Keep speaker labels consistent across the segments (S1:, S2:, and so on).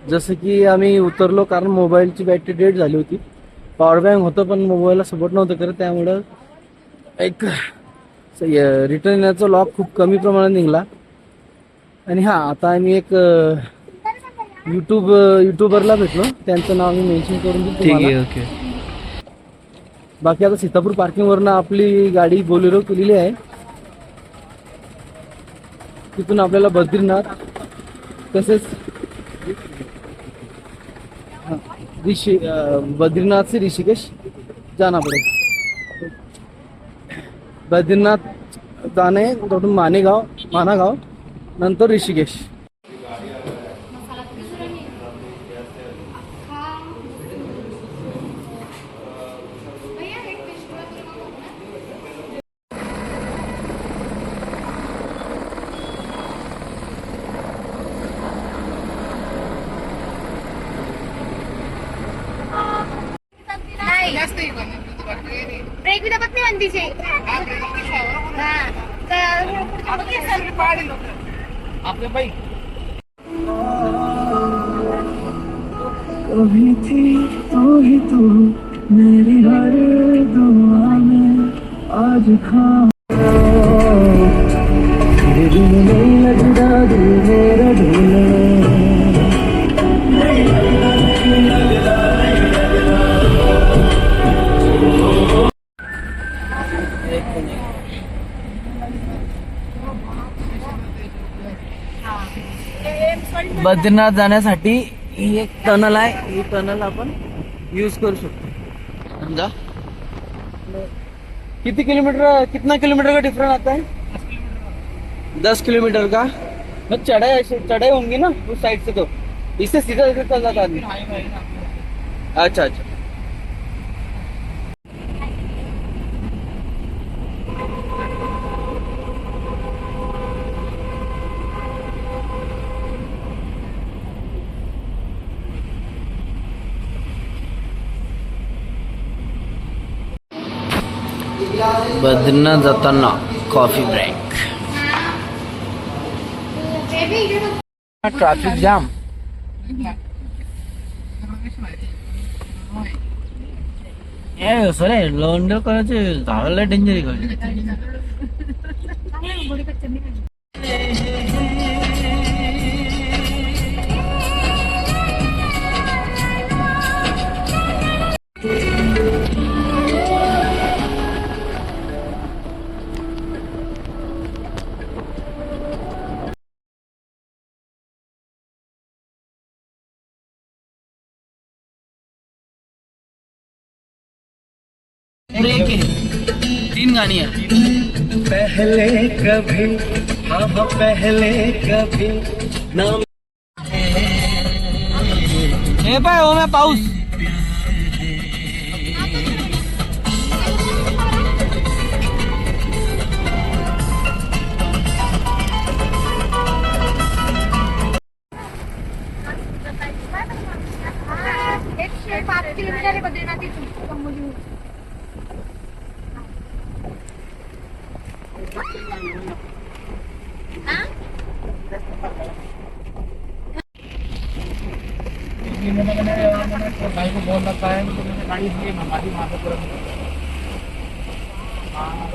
S1: जसं की आम्ही उतरलो कारण मोबाईलची बॅटरी डेड झाली होती. पॉवर बँक होतं पण मोबाईलला सपोर्ट नव्हतं करत, त्यामुळं एक रिटर्न येण्याचा लॉक खूप कमी प्रमाणात निघाला. आणि हा आता आम्ही एक युट्यूबरला भेटलो, त्यांचं नाव मी मेन्शन करून देईल
S2: ठीक
S1: तुम्हाला.
S2: आहे, ओके.
S1: बाकी आता सीतापूर पार्किंगवरनं आपली गाडी बोलेरो केलेली आहे. तिथून आपल्याला बद्रीनाथ तसेच बद्रीनाथ से ऋषिकेश जाना पड़ेगा. बद्रीनाथ जाणे तिथून मानागाव नंतर ऋषिकेश.
S3: ब्रेक भी दाबत नहीं बनती छे.
S1: आपले बाई
S4: कभी थी तू मेरी हर दुआ में आज खा दिल नहीं लगता दिल मेरा ढूंढे.
S1: बद्रीनाथ जाण्यासाठी ही एक टनल आहे. ही टनल आपण यूज करू शकतो. समजा कितना किलोमीटर का डिफरेंस आता है? 10 किलोमीटर का. मग चढ़ाई होंगी ना उस साइड से, तो इससे सीधा चल जाता आदमी. अच्छा अच्छा. बद्रीनाथ जाताना कॉफी ब्रेक. Traffic jam. सर लॉन्डर करायचे झाडाला डेंजर आहे. ब्रेक है, 3 गाणी आहे.
S4: पहले कभी हाँ पहले कभी नाम
S1: हे पाय हो मैं पाऊस.
S3: एकशे 5 किलोमीटर आहे बद्रीनाथ इथून.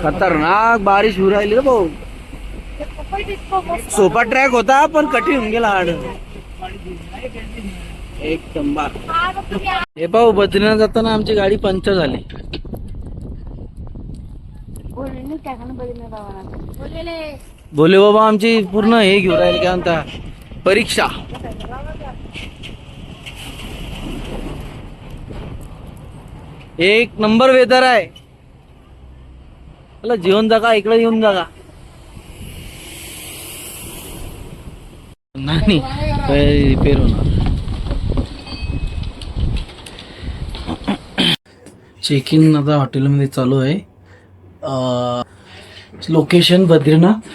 S1: खतरनाक बारिश हो राहिली रे भाऊ. सोपा ट्रॅक होता पण कठीण होऊन गेला हार्ड. एक नंबर. हे भाऊ बद्रीनाथ जाताना आमची गाडी पंक्चर झाली. बोले बाबा आमची पूर्ण हे घेऊन राहिले काय म्हणता परीक्षा. एक नंबर वेदर आहे. मला जेवण जागा इकडे येऊन जागा नाही रिपेअर होणार. चेक इन आता हॉटेलमध्ये चालू आहे. लोकेशन बद्रीनाथ.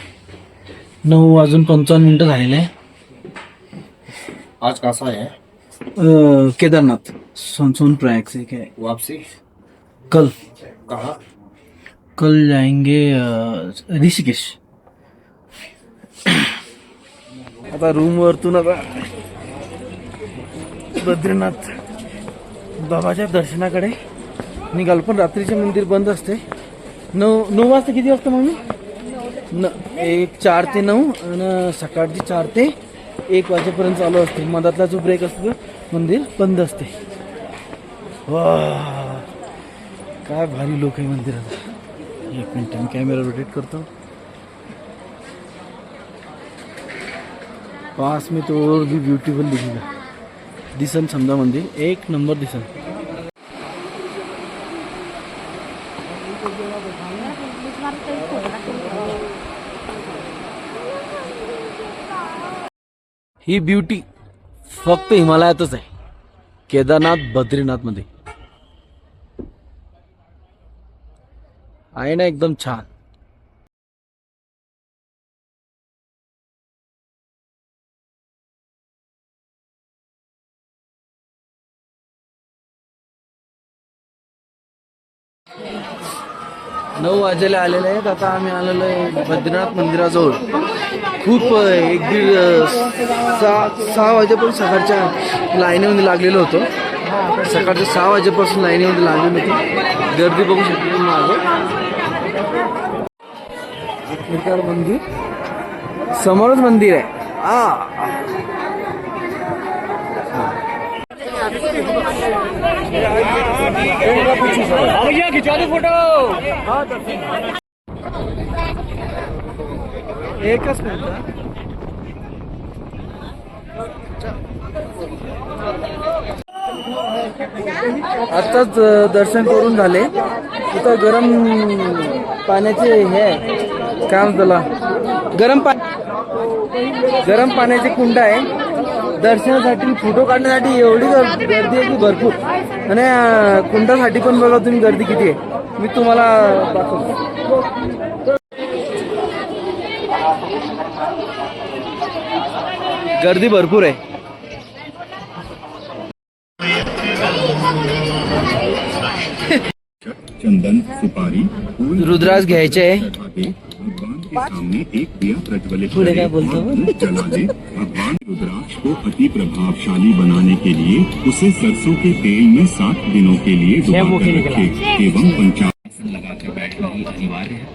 S1: 9:55 झालेले आहे.
S5: आज कैसा है?
S1: केदारनाथ सोनप्रयाग से क्या है
S5: वापसी
S1: कल.
S5: कहाँ?
S1: कल जाएंगे ऋषिकेश. आता रूम वरतून आता बद्रीनाथ बाबाच्या दर्शनाकडे निघालो, पण रात्रीचे मंदिर बंद असते. 9 वाजता. किती वाजता मम्मी? 4 ते 9 आणि सकाळची 4 ते 1 वाजेपर्यंत चालू असते. मधातला जो ब्रेक असतो मंदिर बंद असते. वा, काय भारी लोक आहे मंदिरात. 1 मिनिट मी कॅमेरा रोटेट करतो. पास में तो और भी ब्यूटीफुल दिखेगा. दिसन समजा मंदिर 1 नंबर दिसन. ही ब्युटी फक्त हिमालयातच आहे, केदारनाथ बद्रीनाथ मध्ये आहे ना. एकदम छान. नऊ वाजेला आलेले आहेत. आता आम्ही आलेलो आहे बद्रीनाथ मंदिराजवळ. खूप 6 वाजेपासून सकाळच्या लाईनीमध्ये लागलेलो होतो. सकाळच्या 6 वाजेपासून लाईनीमध्ये लागलेलो होतो. गर्दी बघू शकतो माझं. मंदिर समोरच मंदिर आहे. एकच मिनिट. आताच दर्शन करून झाले. तिथं गरम पाण्याचे हे आहे, काय म्हणतात त्याला, गरम पाण्याचे कुंड आहे. दर्शनासाठी फोटो काढण्यासाठी एवढी गर्दी आहे की भरपूर. आणि कुंडासाठी पण बघा तुम्ही गर्दी किती आहे. मी तुम्हाला दाखवतो. गर्दी भरपूर आहे.
S2: चंदन सुपारी
S1: रुद्राज घ्यायचे आहे.
S2: सामने एक दिया प्रज्वलित
S1: पुढे काय बोलतो?
S2: जला दे. भगवान रुद्राक्ष को अति प्रभावशाली बनाने के लिए उसे सरसों के तेल में 7 दिनों के लिए डुबा कर रखे एवं पंचासन लगाकर बैठना ही अनिवार्य है।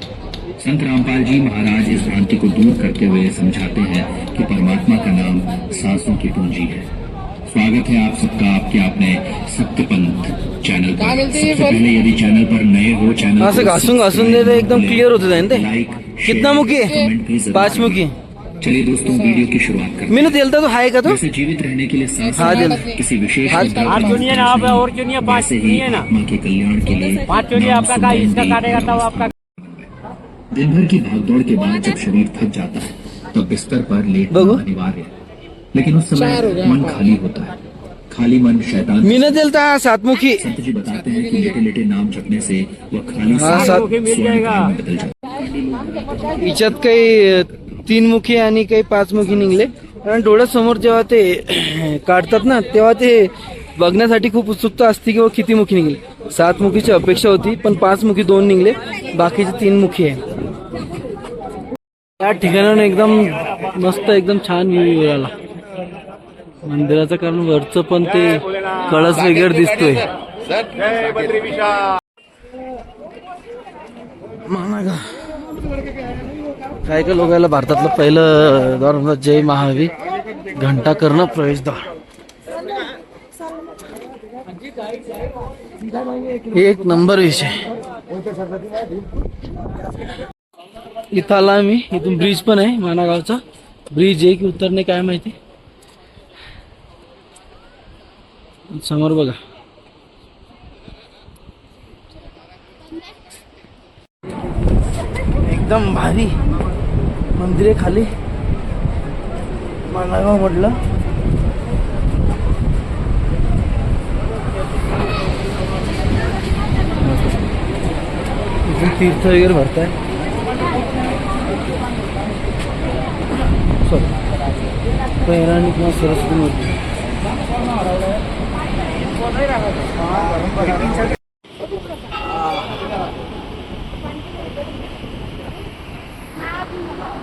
S2: संत रामपाल जी महाराज इस भ्रांति को दूर करते हुए समझाते हैं कि परमात्मा का नाम सांसों की पूंजी है। स्वागत है आप सबका आपके अपने सत्यपंथ चैनल पर। सबसे पहले यदि चैनल पर नए हो, चैनल
S1: असं घासून घासून दे एकदम क्लियर होते जाईल ते. कितना मुखी आहे? 5 मुखी.
S2: चलिए दोस्तों, वीडियो की शुरुआत करते हैं।
S1: मी दिलता तो हाय का तो
S2: जैसे जीवित रहने के लिए सांस
S1: हाँ दिल.
S2: किसी विशेष
S1: हाँ,
S2: मुद्रा
S6: आप
S2: पर
S6: चुनिए ना, आप और चुनिए, 5
S2: वैसे ही
S6: चुनिए ना,
S2: आत्मा के कल्याण के लिए
S6: 5 चुनिए। आपका का इसका काटेगा तब आपका।
S2: दिन भर की भागदौड़ के बाद जब शरीर थक जाता है तब बिस्तर पर लेटना
S1: बघू.
S2: अनिवार्य है, लेकिन उस समय मन खाली होता है। खाली मन शैतान।
S1: मी दिलता 7 मुखी.
S2: संत जी बताते हैं कि लेटे लेटे नाम जपने से वह खाली
S1: हाँ,
S2: स्वर्ण
S1: मुखी
S6: मिल जाएगा।
S2: में बदल जाता है।
S1: हिच्यात काही 3 मुखी आणि काही 5 मुखी निघले. कारण डोळ्यासमोर जेव्हा ते काढतात ना, तेव्हा ते बघण्यासाठी खूप उत्सुकता असते की किती मुखी निघली. 7 मुखीची अपेक्षा होती, पण 5 मुखी 2 निघले, बाकीचे 3 मुखी आहे. या ठिकाणावर एकदम मस्त, एकदम छान व्ह्यू आला मंदिराचं. कारण वरचं पण ते कळस वगैरे दिसतोय. काय काय लोकांना भारतातलं पहिलं द्वार म्हणतात जय महावीर घंटा करणं प्रवेशद्वार. एक नंबर विषय. इथं आला आम्ही. इथून ब्रिज पण आहे, मानागावचा ब्रिज आहे की उतरणे काय माहिती. समोर बघा. एकदम भारी मंदिर आहे खाली मानागाव म्हटलं. इथून तीर्थ वगैरे भरताय. पैराणी किंवा सरस्वती मूर्ती.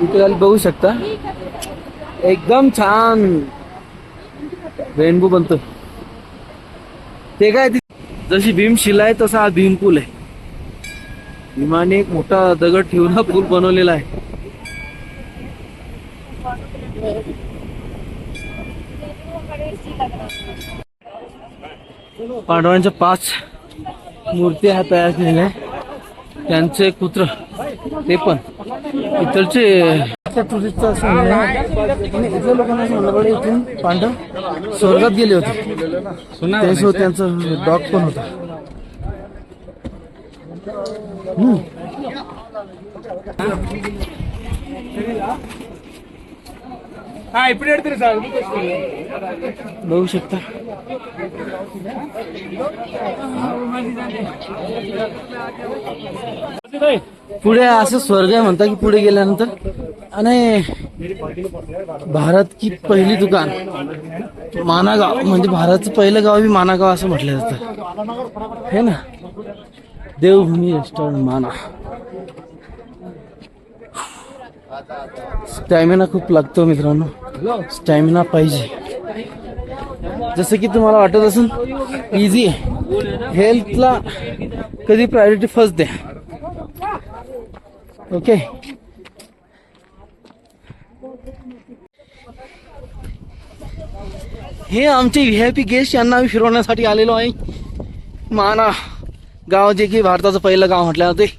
S1: इथे खाली बघू शकता एकदम छान रेनबो बनतो. ते काय जशी भीमशिला आहे तसा हा भीमपूल आहे. भीमाने एक मोठा दगड ठेवून हा पूल बनवलेला आहे. पांडवांच्या 5 मूर्ती ह्या तयार केलेल्या आहे. त्यांचे पुत्र ते पण इथलचे टुरिस्टचा असं म्हणणं आहे. आणि इथल्या लोकांना असं म्हणलं पाहिजे इथून पांडव स्वर्गात गेले होते. त्यासोबत त्यांचं डॉग पण होता. बघू शकता पुढे असं स्वर्ग आहे म्हणता की पुढे गेल्यानंतर. आणि भारत की पहिली दुकान मानागाव म्हणजे भारतचं पहिलं गाव बी मानागाव असं म्हटलं जातं हे ना. देवभूमी रेस्टॉरंट माना. स्टॅमिना खूप लागतो मित्रांनो. स्टॅमिना पाहिजे. जसं की तुम्हाला वाटत असेल इझी आहे. हेल्थला कधी प्रायोरिटी फर्स्ट द्या. ओके. हे आमचे व्हीआयपी गेस्ट यांना आम्ही फिरवण्यासाठी आलेलो आहे. माना गाव जे की भारताचं पहिलं गाव म्हटलं जाते.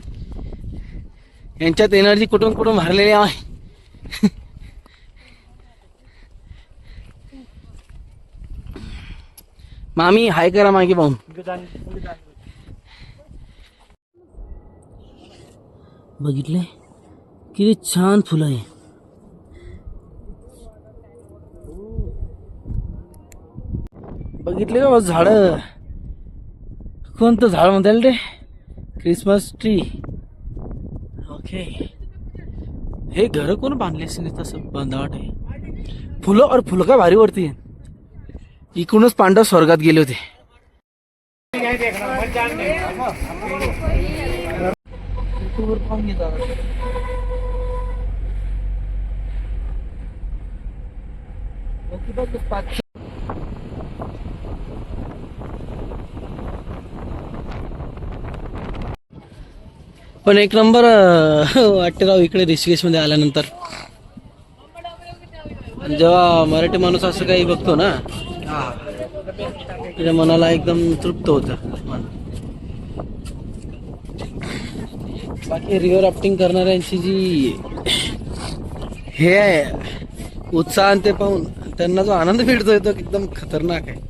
S1: यांच्यात एनर्जी कुठून कुठून भरलेली आहे. मामी हाय करा मागे पाहून. बघितले किती छान फुलं आहे. बघितले का झाड. कोणतं झाड म्हणता येईल ते. Christmas tree. ओके. हे घर कोण बांधले असेल तसं बंदावट आहे. फुलं और फुलं का भारी वरती आहे. इकडूनच पांडव स्वर्गात गेले होते. पण एक नंबर वाटते राव इकडे ऋषिकेश मध्ये आल्यानंतर. जेव्हा मराठी माणूस असं काही बघतो ना त्याच्या मनाला एकदम तृप्त होतं. बाकी रिव्हर राफ्टिंग करणाऱ्यांची जी हे आहे उत्साह ते पाहून त्यांना जो आनंद भेटतोय तो एकदम खतरनाक आहे.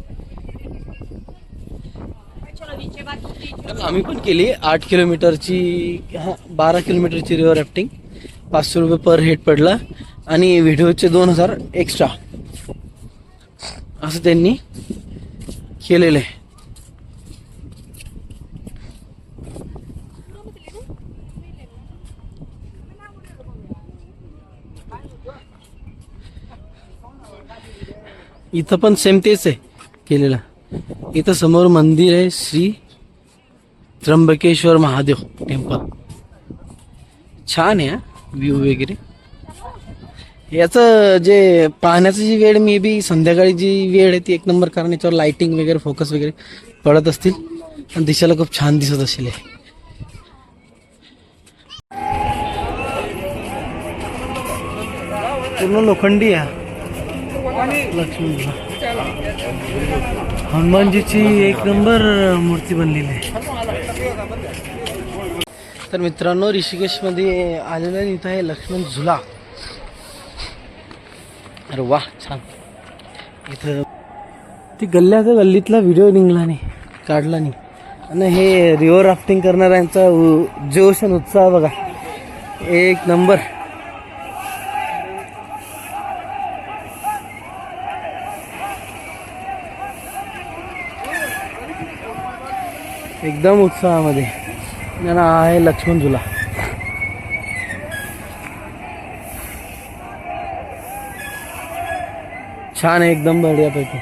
S1: आम्ही पण केली 8 किलोमीटरची 12 किलोमीटरची रिव्हर राफ्टिंग. 500 रुपये पर हेड पडला आणि व्हिडिओचे 2000 एक्स्ट्रा असं त्यांनी केलेलं आहे. इथं पण सेम तेच आहे केलेलं. इथं समोर मंदिर आहे श्री त्र्यंबकेश्वर महादेव टेम्पल. छान आहे व्ह्यू वगैरे. याचं जे पाहण्याची जी वेळ मे बी संध्याकाळी जी वेळ आहे ती एक नंबर. कारण याच्यावर लाइटिंग वगैरे फोकस वगैरे पडत असतील आणि दिसायला खूप छान दिसत असेल. पूर्ण लोखंडी आहे. लक्ष्मी हनुमानजीची एक नंबर मूर्ती बनलेली आहे. तर मित्रांनो ऋषिकेश मध्ये आलेलं आहे. इथं आहे लक्ष्मण झुला. अरे वा छान. इथं ती गल्लीतला व्हिडिओ निघला नाही काढला नाही. आणि हे रिव्हर राफ्टिंग करणाऱ्यांचा जोश आणि उत्साह बघा एक नंबर. एकदम उत्साहामध्ये. यांना आहे लक्ष्मण झुला. छान आहे एकदम बढियापैकी.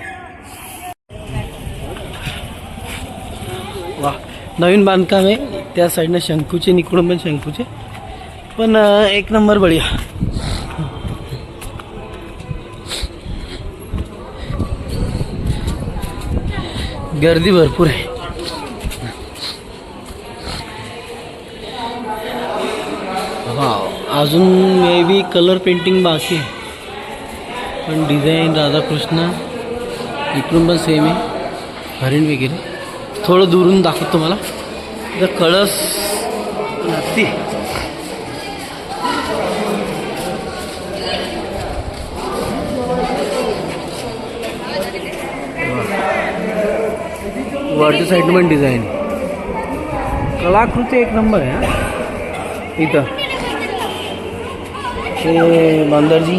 S1: वा नवीन बांधकाम आहे. त्या साईडनं शंकूचे निकडून पण शंकूचे पण एक नंबर बढिया. गर्दी भरपूर आहे. अजून मे बी कलर पेंटिंग बाकी आहे, पण डिझाईन राधाकृष्ण इकडून पण सेम आहे. हरिण वगैरे थोडं दुरून दाखवतो तुम्हाला. तर कळस नसती वरच्या साईडनं पण डिझाईन, कलाकृती एक नंबर आहे. इथं ते बांदरजी